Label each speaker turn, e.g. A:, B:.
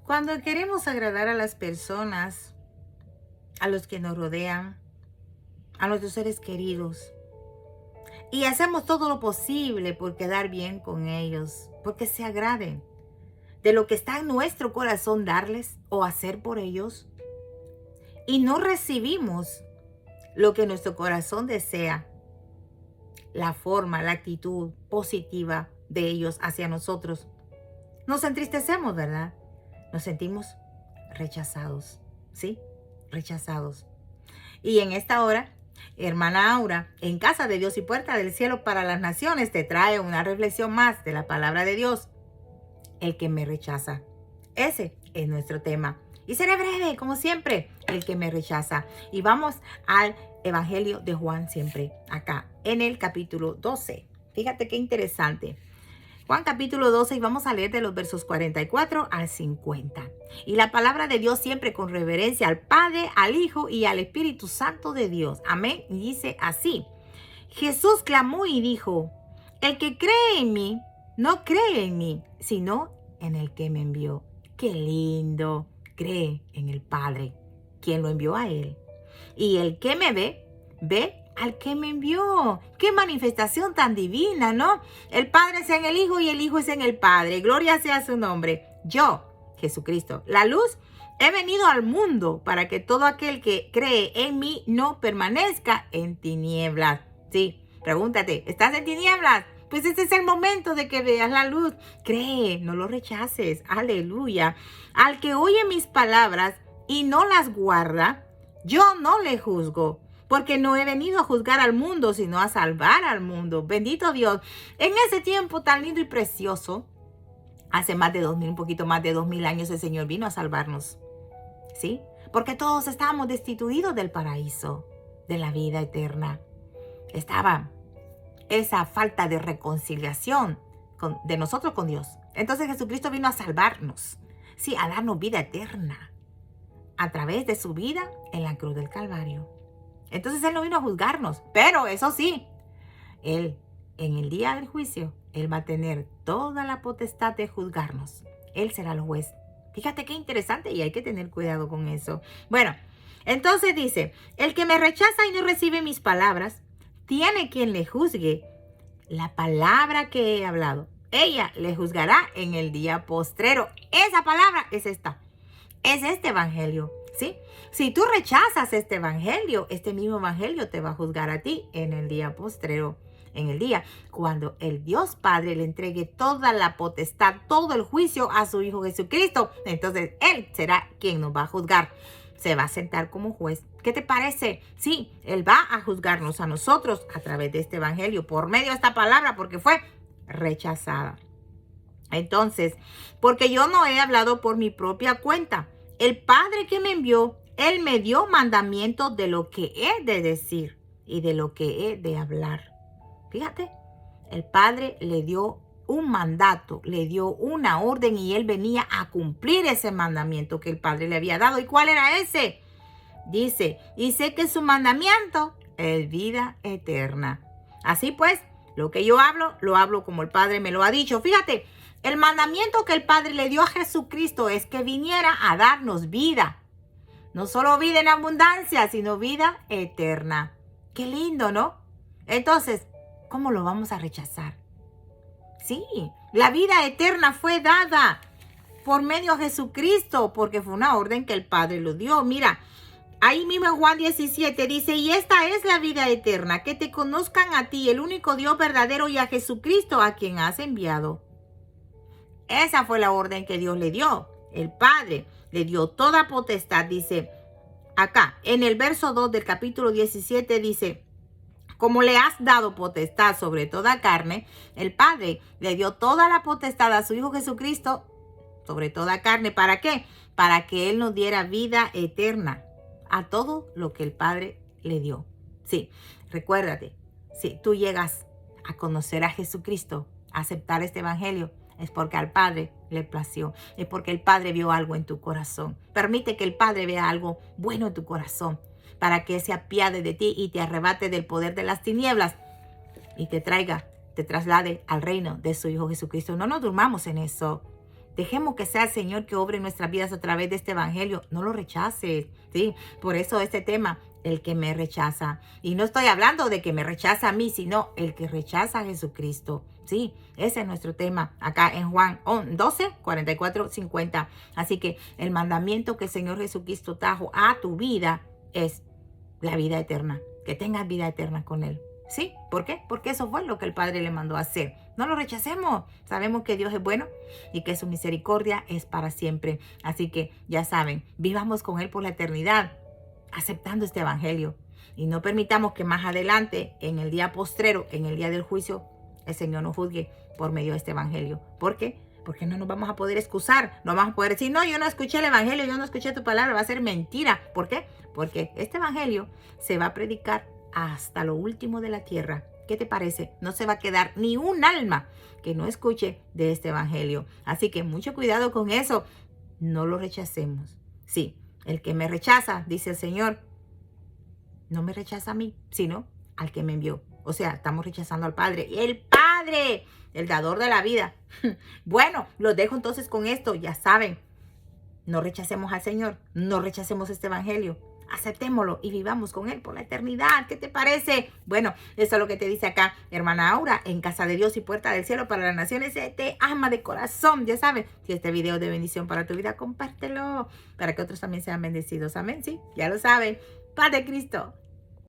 A: Cuando queremos agradar a las personas, a los que nos rodean, a nuestros seres queridos, y hacemos todo lo posible por quedar bien con ellos, porque se agraden de lo que está en nuestro corazón darles o hacer por ellos, y no recibimos lo que nuestro corazón desea, la forma, la actitud positiva de ellos hacia nosotros, nos entristecemos, ¿verdad? Nos sentimos rechazados, ¿sí? Rechazados. Y en esta hora, hermana Aura, en Casa de Dios y Puerta del Cielo para las Naciones, te trae una reflexión más de la palabra de Dios. El que me rechaza. Ese es nuestro tema. Y seré breve, como siempre, el que me rechaza. Y vamos al Evangelio de Juan siempre, acá, en el capítulo 12. Fíjate qué interesante. Juan capítulo 12 y vamos a leer de los versos 44 al 50. Y la palabra de Dios siempre con reverencia al Padre, al Hijo y al Espíritu Santo de Dios. Amén. Y dice así. Jesús clamó y dijo, el que cree en mí, no cree en mí, sino en el que me envió. Qué lindo. Cree en el Padre, quien lo envió a él. Y el que me ve, ve al que me envió. Qué manifestación tan divina, ¿no? El Padre es en el Hijo y el Hijo es en el Padre. Gloria sea su nombre. Yo, Jesucristo, la luz, he venido al mundo para que todo aquel que cree en mí no permanezca en tinieblas. Sí, pregúntate, ¿estás en tinieblas? Pues este es el momento de que veas la luz. Cree, no lo rechaces. Aleluya. Al que oye mis palabras y no las guarda, yo no le juzgo, porque no he venido a juzgar al mundo, sino a salvar al mundo. Bendito Dios. En ese tiempo tan lindo y precioso, hace más de 2000, un poquito más de 2000 años, el Señor vino a salvarnos. ¿Sí? Porque todos estábamos destituidos del paraíso, de la vida eterna. Estaba esa falta de reconciliación de nosotros con Dios. Entonces Jesucristo vino a salvarnos, sí, a darnos vida eterna a través de su vida en la cruz del Calvario. Entonces Él no vino a juzgarnos, pero eso sí, Él en el día del juicio, Él va a tener toda la potestad de juzgarnos. Él será el juez. Fíjate qué interesante y hay que tener cuidado con eso. Bueno, entonces dice, el que me rechaza y no recibe mis palabras, tiene quien le juzgue. La palabra que he hablado, ella le juzgará en el día postrero. Esa palabra es esta. Es este evangelio, ¿sí? Si tú rechazas este evangelio, este mismo evangelio te va a juzgar a ti en el día postrero. En el día cuando el Dios Padre le entregue toda la potestad, todo el juicio a su Hijo Jesucristo, entonces Él será quien nos va a juzgar. Se va a sentar como juez. ¿Qué te parece? Sí, Él va a juzgarnos a nosotros a través de este evangelio, por medio de esta palabra, porque fue rechazada. Entonces, porque yo no he hablado por mi propia cuenta. El Padre que me envió, Él me dio mandamientos de lo que he de decir y de lo que he de hablar. Fíjate, el Padre le dio un mandato, le dio una orden y Él venía a cumplir ese mandamiento que el Padre le había dado. ¿Y cuál era ese? Dice, y sé que su mandamiento es vida eterna. Así pues, lo que yo hablo, lo hablo como el Padre me lo ha dicho. Fíjate, el mandamiento que el Padre le dio a Jesucristo es que viniera a darnos vida. No solo vida en abundancia, sino vida eterna. Qué lindo, ¿no? Entonces, ¿cómo lo vamos a rechazar? Sí, la vida eterna fue dada por medio de Jesucristo, porque fue una orden que el Padre lo dio. Mira, ahí mismo en Juan 17 dice, y esta es la vida eterna, que te conozcan a ti, el único Dios verdadero, y a Jesucristo a quien has enviado. Esa fue la orden que Dios le dio. El Padre le dio toda potestad, dice acá, en el verso 2 del capítulo 17 dice, como le has dado potestad sobre toda carne, el Padre le dio toda la potestad a su Hijo Jesucristo sobre toda carne. ¿Para qué? Para que Él nos diera vida eterna a todo lo que el Padre le dio. Sí, recuérdate, si tú llegas a conocer a Jesucristo, a aceptar este evangelio, es porque al Padre le plació, es porque el Padre vio algo en tu corazón. Permite que el Padre vea algo bueno en tu corazón, para que se apiade de ti y te arrebate del poder de las tinieblas y te traiga, te traslade al reino de su Hijo Jesucristo. No nos durmamos en eso. Dejemos que sea el Señor que obre en nuestras vidas a través de este evangelio. No lo rechaces, ¿sí? Por eso este tema, el que me rechaza. Y no estoy hablando de que me rechaza a mí, sino el que rechaza a Jesucristo. Sí, ese es nuestro tema acá en Juan 12, 44, 50. Así que el mandamiento que el Señor Jesucristo trajo a tu vida es la vida eterna. Que tengas vida eterna con Él. ¿Sí? ¿Por qué? Porque eso fue lo que el Padre le mandó a hacer. No lo rechacemos. Sabemos que Dios es bueno y que su misericordia es para siempre. Así que ya saben, vivamos con Él por la eternidad, aceptando este evangelio. Y no permitamos que más adelante, en el día postrero, en el día del juicio, el Señor nos juzgue por medio de este evangelio. ¿Por qué? Porque no nos vamos a poder excusar. No vamos a poder decir, no, yo no escuché el evangelio, yo no escuché tu palabra. Va a ser mentira. ¿Por qué? Porque este evangelio se va a predicar hasta lo último de la tierra. ¿Qué te parece? No se va a quedar ni un alma que no escuche de este evangelio. Así que mucho cuidado con eso. No lo rechacemos. Sí, el que me rechaza, dice el Señor, no me rechaza a mí, sino al que me envió. O sea, estamos rechazando al Padre. Y el Padre, el dador de la vida. Bueno, los dejo entonces con esto. Ya saben, no rechacemos al Señor. No rechacemos este evangelio. Aceptémoslo y vivamos con Él por la eternidad. ¿Qué te parece? Bueno, eso es lo que te dice acá, hermana Aura, en Casa de Dios y Puerta del Cielo para las Naciones. Te ama de corazón, ya sabes. Si este video es de bendición para tu vida, compártelo para que otros también sean bendecidos. Amén, sí, ya lo saben. Paz de Cristo.